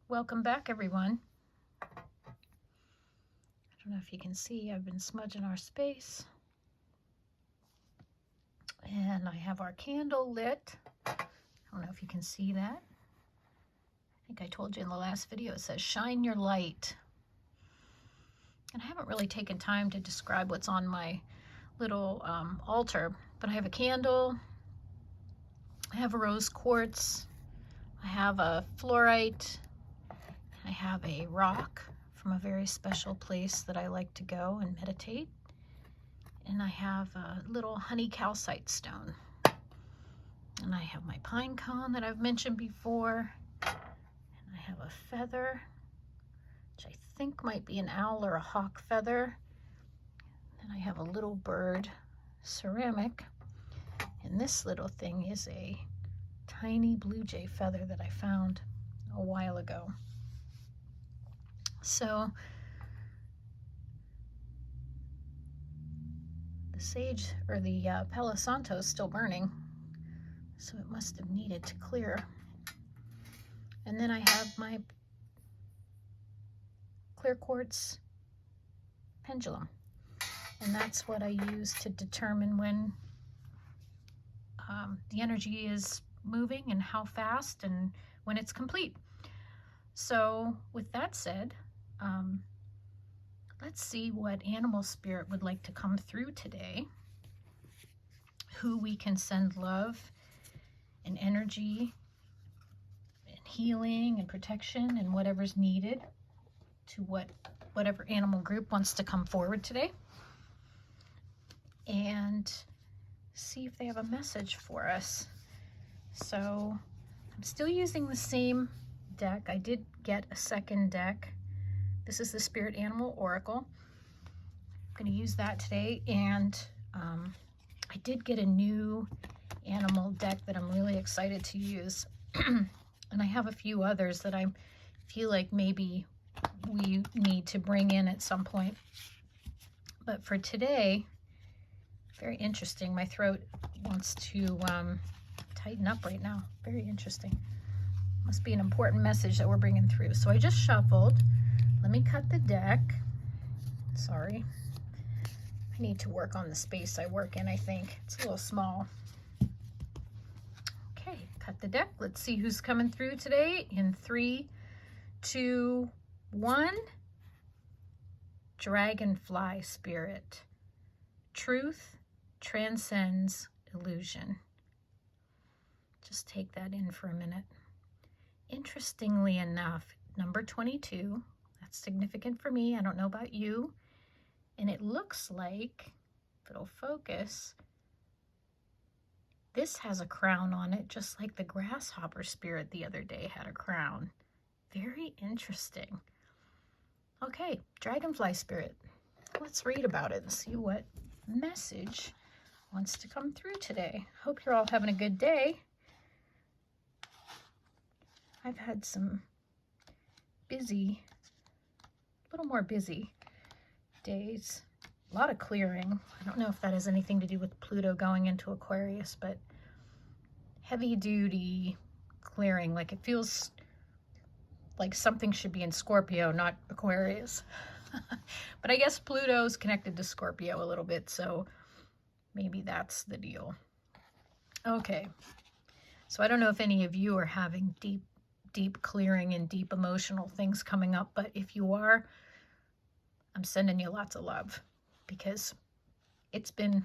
Welcome back, everyone. I don't know if you can see, I've been smudging our space. And I have our candle lit. I don't know if you can see that. I think I told you in the last video, it says shine your light. And I haven't really taken time to describe what's on my little altar, but I have a candle, I have a rose quartz, I have a fluorite, I have a rock from a very special place that I like to go and meditate. And I have a little honey calcite stone. And I have my pine cone that I've mentioned before. And I have a feather, which I think might be an owl or a hawk feather. And I have a little bird ceramic. And this little thing is a tiny blue jay feather that I found a while ago. So the sage, or the Palo Santo, is still burning, so it must have needed to clear. And then I have my clear quartz pendulum, and that's what I use to determine when the energy is moving and how fast and when it's complete. So with that said, let's see what animal spirit would like to come through today, who we can send love and energy and healing and protection and whatever's needed to whatever animal group wants to come forward today, and see if they have a message for us. So I'm still using the same deck. I did get a second deck. This is the Spirit Animal Oracle. I'm going to use that today, and I did get a new animal deck that I'm really excited to use. And I have a few others that I feel like maybe we need to bring in at some point. But for today, very interesting. My throat wants to tighten up right now. Very interesting. Must be an important message that we're bringing through. So I just shuffled. Let me cut the deck. Sorry. I need to work on the space I work in, I think. It's a little small. Okay, cut the deck. Let's see who's coming through today in 3, 2, 1. Dragonfly spirit. Truth transcends illusion. Just take that in for a minute. Interestingly enough, number 22, that's significant for me. I don't know about you. And it looks like, if it'll focus, this has a crown on it, just like the grasshopper spirit the other day had a crown. Very interesting. Okay, dragonfly spirit. Let's read about it and see what message wants to come through today. Hope you're all having a good day. I've had some busy, a little more busy days. A lot of clearing. I don't know if that has anything to do with Pluto going into Aquarius, but heavy duty clearing. Like it feels like something should be in Scorpio, not Aquarius. But I guess Pluto's connected to Scorpio a little bit, so maybe that's the deal. Okay, so I don't know if any of you are having deep clearing and deep emotional things coming up, but if you are, I'm sending you lots of love, because it's been,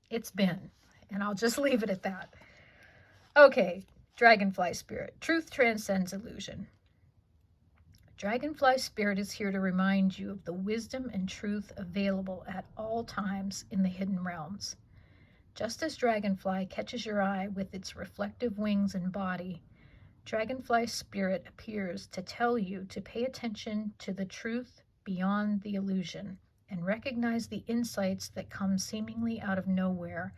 and I'll just leave it at that. Okay, dragonfly spirit. Truth transcends illusion. Dragonfly spirit is here to remind you of the wisdom and truth available at all times in the hidden realms. Just as dragonfly catches your eye with its reflective wings and body, dragonfly spirit appears to tell you to pay attention to the truth beyond the illusion and recognize the insights that come seemingly out of nowhere,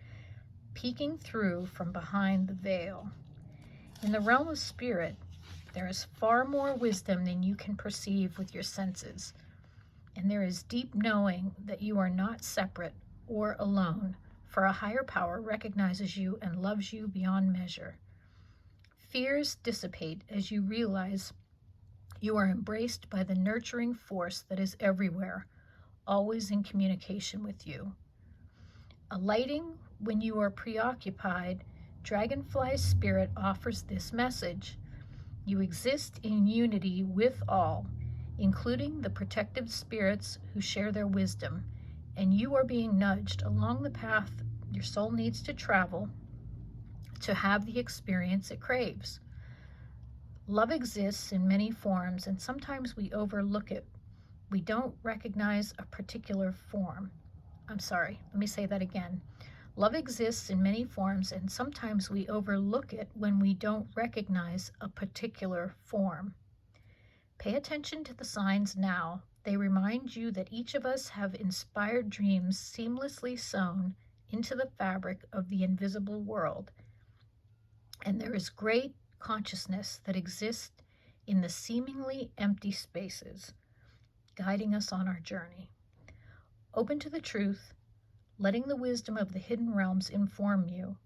peeking through from behind the veil. In the realm of spirit, there is far more wisdom than you can perceive with your senses, and there is deep knowing that you are not separate or alone, for a higher power recognizes you and loves you beyond measure. Fears dissipate as you realize You are embraced by the nurturing force that is everywhere, always in communication with you. Alighting when you are preoccupied, Dragonfly's spirit offers this message. You exist in unity with all, including the protective spirits who share their wisdom, and you are being nudged along the path your soul needs to travel to have the experience it craves. Love exists in many forms, and sometimes we overlook it. We don't recognize a particular form. I'm sorry, let me say that again. Love exists in many forms, and sometimes we overlook it when we don't recognize a particular form. Pay attention to the signs now. They remind you that each of us have inspired dreams seamlessly sewn into the fabric of the invisible world. And there is great consciousness that exists in the seemingly empty spaces, guiding us on our journey. Open to the truth, letting the wisdom of the hidden realms inform you,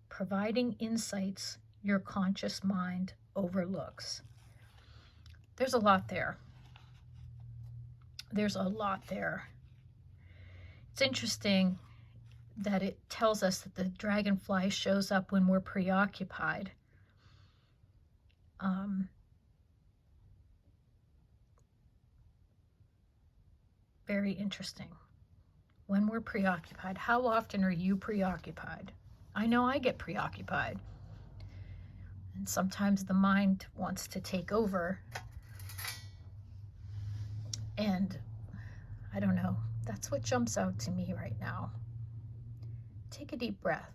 providing insights your conscious mind overlooks. There's a lot there. There's a lot there. It's interesting that it tells us that the dragonfly shows up when we're preoccupied. Very interesting. When we're preoccupied, how often are you preoccupied? I know I get preoccupied. And sometimes the mind wants to take over. And I don't know, that's what jumps out to me right now. Take a deep breath.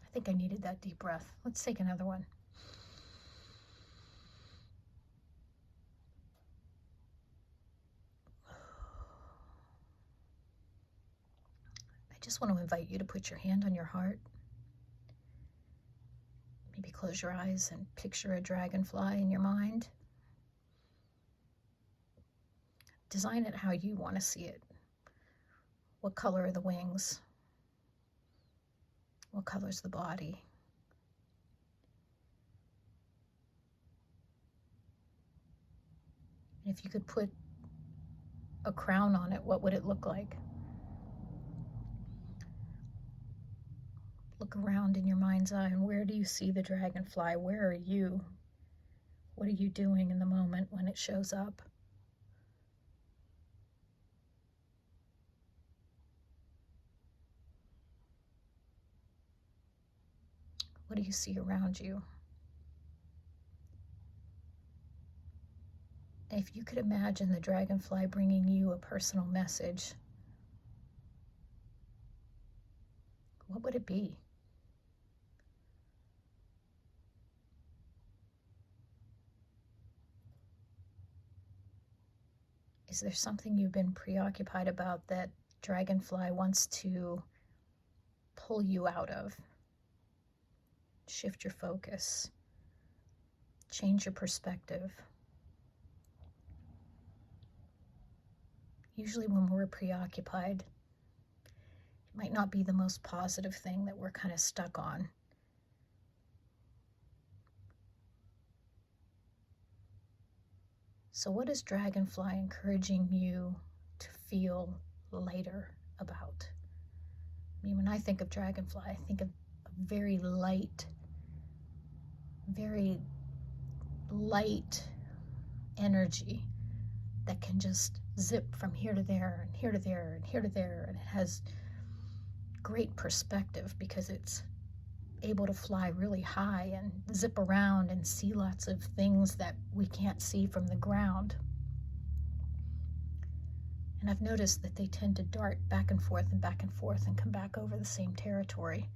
I think I needed that deep breath. Let's take another one. I just want to invite you to put your hand on your heart. Maybe close your eyes and picture a dragonfly in your mind. Design it how you want to see it. What color are the wings? What color's the body? And if you could put a crown on it, what would it look like? Look around in your mind's eye, and where do you see the dragonfly? Where are you? What are you doing in the moment when it shows up? What do you see around you? If you could imagine the dragonfly bringing you a personal message, what would it be? Is there something you've been preoccupied about that dragonfly wants to pull you out of? Shift your focus, change your perspective. Usually when we're preoccupied, it might not be the most positive thing that we're kind of stuck on. So what is Dragonfly encouraging you to feel lighter about? I mean, when I think of Dragonfly, I think of a very light energy that can just zip from here to there and here to there and here to there, and it has great perspective because it's able to fly really high and zip around and see lots of things that we can't see from the ground. And I've noticed that they tend to dart back and forth and come back over the same territory,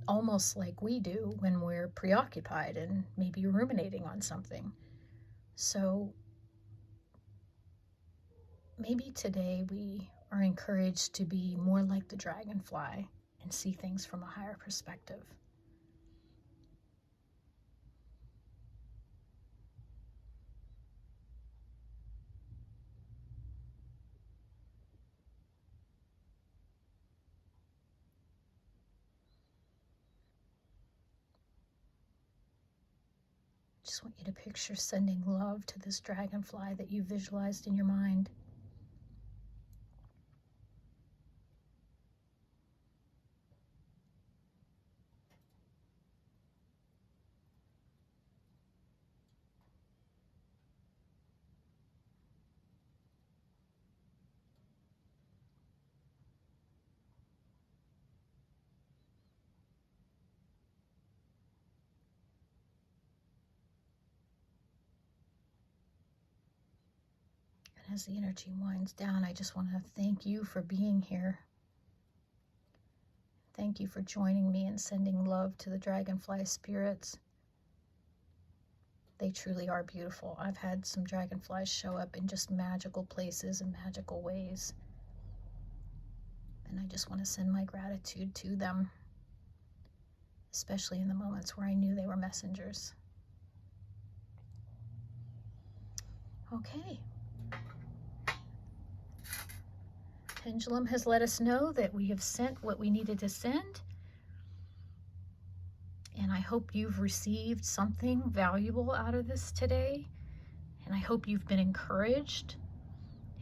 almost like we do when we're preoccupied and maybe ruminating on something. So maybe today we are encouraged to be more like the dragonfly and see things from a higher perspective. just want you to picture sending love to this dragonfly that you visualized in your mind. And as the energy winds down, I just want to thank you for being here. Thank you for joining me in sending love to the dragonfly spirits. They truly are beautiful. I've had some dragonflies show up in just magical places and magical ways. And I just want to send my gratitude to them, especially in the moments where I knew they were messengers. Okay. Pendulum has let us know that we have sent what we needed to send. And I hope you've received something valuable out of this today. And I hope you've been encouraged,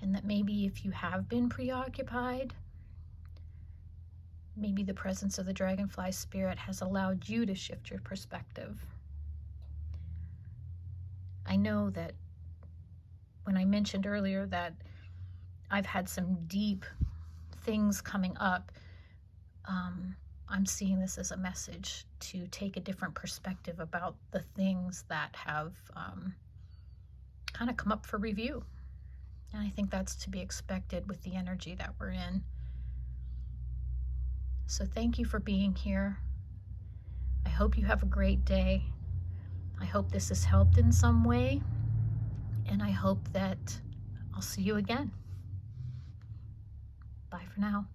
and that maybe if you have been preoccupied, maybe the presence of the dragonfly spirit has allowed you to shift your perspective. I know that when I mentioned earlier that I've had some deep things coming up, I'm seeing this as a message to take a different perspective about the things that have kind of come up for review. And I think that's to be expected with the energy that we're in. So thank you for being here. I hope you have a great day. I hope this has helped in some way. And I hope that I'll see you again. Bye for now.